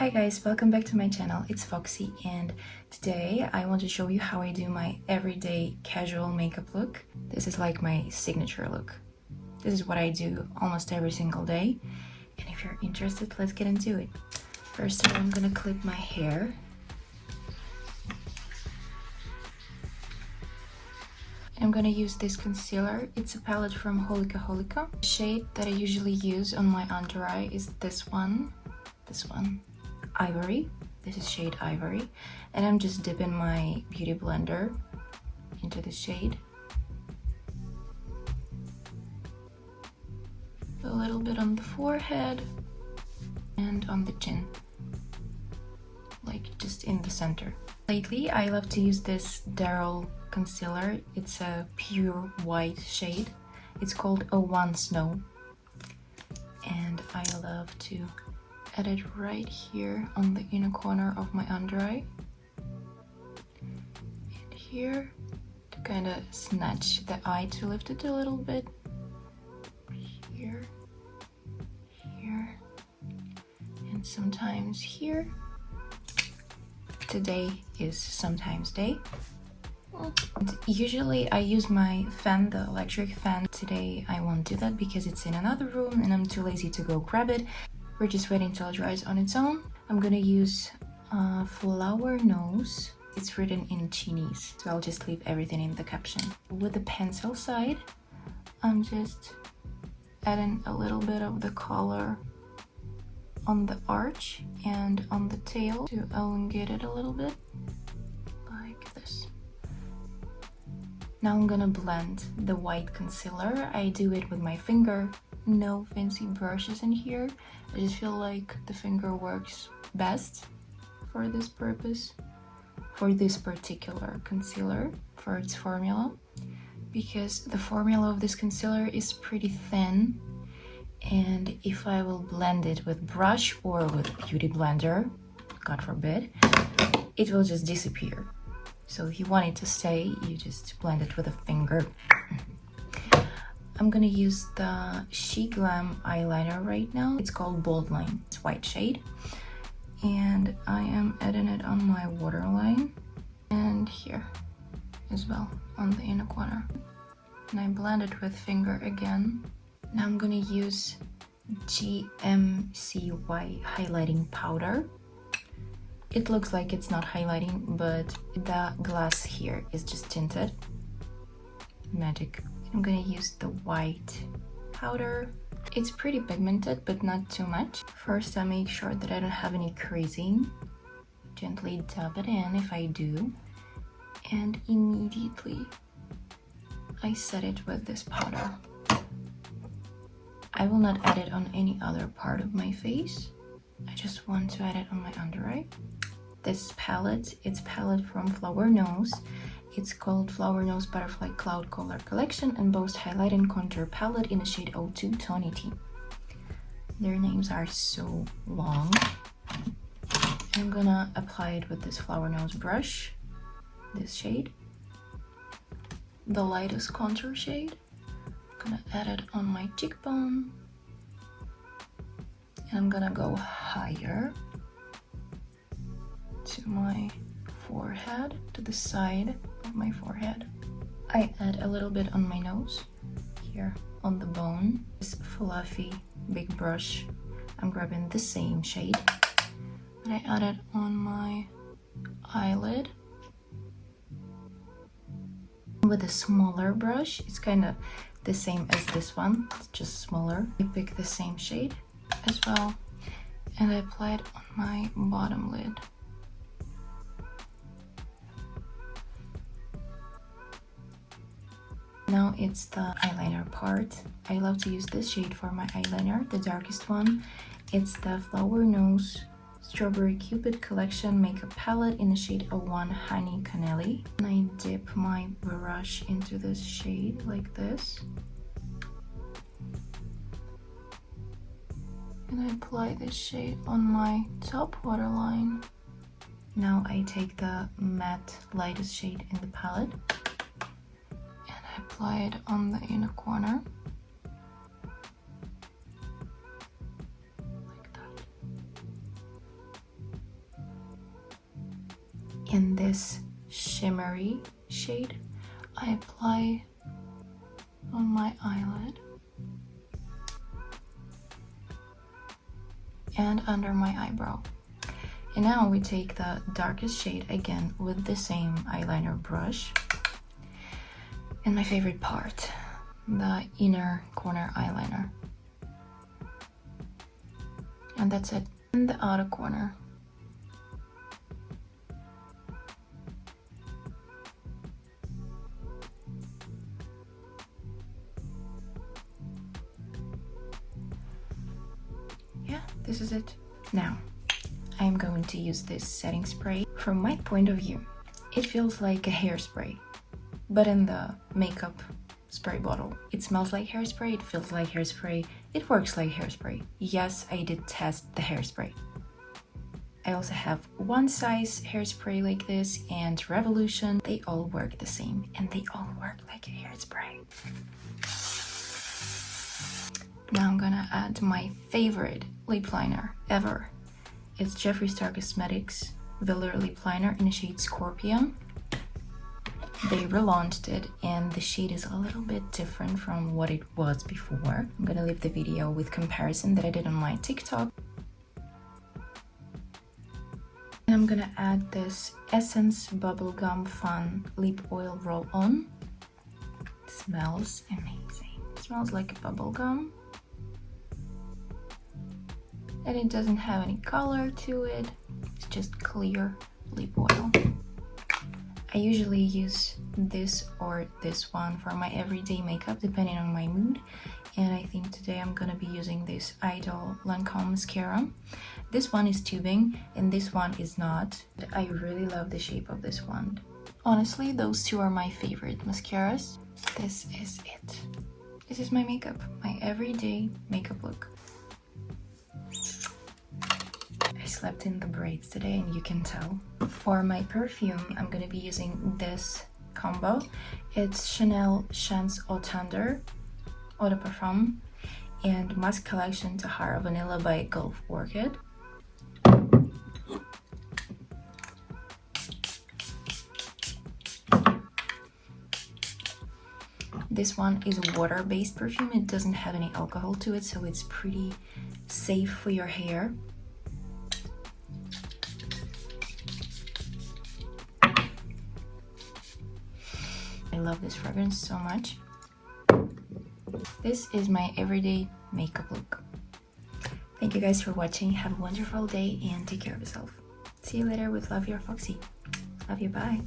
Hi guys, welcome back to my channel. It's Foxy and today I want to show you how I do my everyday casual makeup look. This is like my signature look. This is what I do almost every single day. And if you're interested, let's get into it. First of all, I'm gonna clip my hair. I'm gonna use this concealer. It's a palette from Holika. The shade that I usually use on my under eye is this one, Ivory. This is shade Ivory. And I'm just dipping my beauty blender into the shade. A little bit on the forehead and on the chin, like just in the center. Lately, I love to use this Daryl concealer. It's a pure white shade. It's called 01 Snow. And I love to add it right here on the inner corner of my under eye. And here to kind of snatch the eye, to lift it a little bit. Here, and sometimes here. Today is sometimes day. And usually I use my fan, the electric fan. Today I won't do that because it's in another room and I'm too lazy to go grab it. We're just waiting till it dries on its own. I'm gonna use Flower Nose. It's written in Chinese, so I'll just leave everything in the caption. With the pencil side, I'm just adding a little bit of the color on the arch and on the tail to elongate it a little bit, like this. Now I'm gonna blend the white concealer. I do it with my finger, no fancy brushes in here. I just feel like the finger works best for this purpose, for this particular concealer, for its formula, because the formula of this concealer is pretty thin, and if I will blend it with brush or with beauty blender, God forbid, it will just disappear. So if you want it to stay, you just blend it with a finger. I'm gonna use the She Glam eyeliner right now. It's called Bold Line. It's white shade. And I am adding it on my waterline and here as well on the inner corner. And I blend it with finger again. Now I'm gonna use GMCY highlighting powder. It looks like it's not highlighting, but the glass here is just tinted. Magic. I'm gonna use the white powder. It's pretty pigmented, but not too much. First, I make sure that I don't have any creasing. Gently dab it in if I do. And immediately, I set it with this powder. I will not add it on any other part of my face. I just want to add it on my under eye. This palette, it's palette from Flower Nose. It's called Flower Nose Butterfly Cloud Color Collection and boasts highlight and contour palette in the shade 02 Tawny Tea. Their names are so long. I'm gonna apply it with this Flower Nose brush, this shade, the lightest contour shade. I'm gonna add it on my cheekbone, and I'm gonna go higher to my forehead, to the side of my forehead. I add a little bit on my nose, here on the bone. This fluffy big brush, I'm grabbing the same shade, and I add it on my eyelid. With a smaller brush, it's kind of the same as this one, it's just smaller. I pick the same shade as well, and I apply it on my bottom lid. Now it's the eyeliner part. I love to use this shade for my eyeliner, the darkest one. It's the Flower Nose Strawberry Cupid Collection Makeup Palette in the shade 01 Honey Cannelli. And I dip my brush into this shade like this. And I apply this shade on my top waterline. Now I take the matte lightest shade in the palette. Apply it on the inner corner like that. in this shimmery shade, I apply on my eyelid and under my eyebrow. And now we take the darkest shade again with the same eyeliner brush. And my favorite part, the inner corner eyeliner. And that's it. And the outer corner. Yeah, this is it. Now, I'm going to use this setting spray. From my point of view, it feels like a hairspray, but in the makeup spray bottle. It smells like hairspray, it feels like hairspray, it works like hairspray. Yes, I did test the hairspray. I also have One Size hairspray like this and Revolution. They all work the same and they all work like a hairspray. Now I'm gonna add my favorite lip liner ever. It's Jeffree Star Cosmetics Velour Lip Liner in the shade Scorpion. They relaunched it and the shade is a little bit different from what it was before. I'm gonna leave the video with comparison that I did on my TikTok. And I'm gonna add this Essence Bubblegum Fun Lip Oil Roll-On. It smells amazing. It smells like a bubblegum. And it doesn't have any color to it. It's just clear lip oil. I usually use this or this one for my everyday makeup depending on my mood, and I think today I'm gonna be using this Idol Lancome mascara. This one is tubing and this one is not. I really love the shape of this one. Honestly, those two are my favorite mascaras. This is it. This is my makeup, my everyday makeup look. I slept in the braids today and you can tell. For my perfume, I'm gonna be using this combo. It's Chanel Chance Eau Tendre Eau de Parfum and Mask Collection Tahara Vanilla by Gulf Orchid. This one is a water-based perfume. It doesn't have any alcohol to it, so it's pretty safe for your hair. I love this fragrance so much. This is my everyday makeup look. Thank you guys for watching. Have a wonderful day and take care of yourself. See you later with Love, Your Foxy. Love you, bye.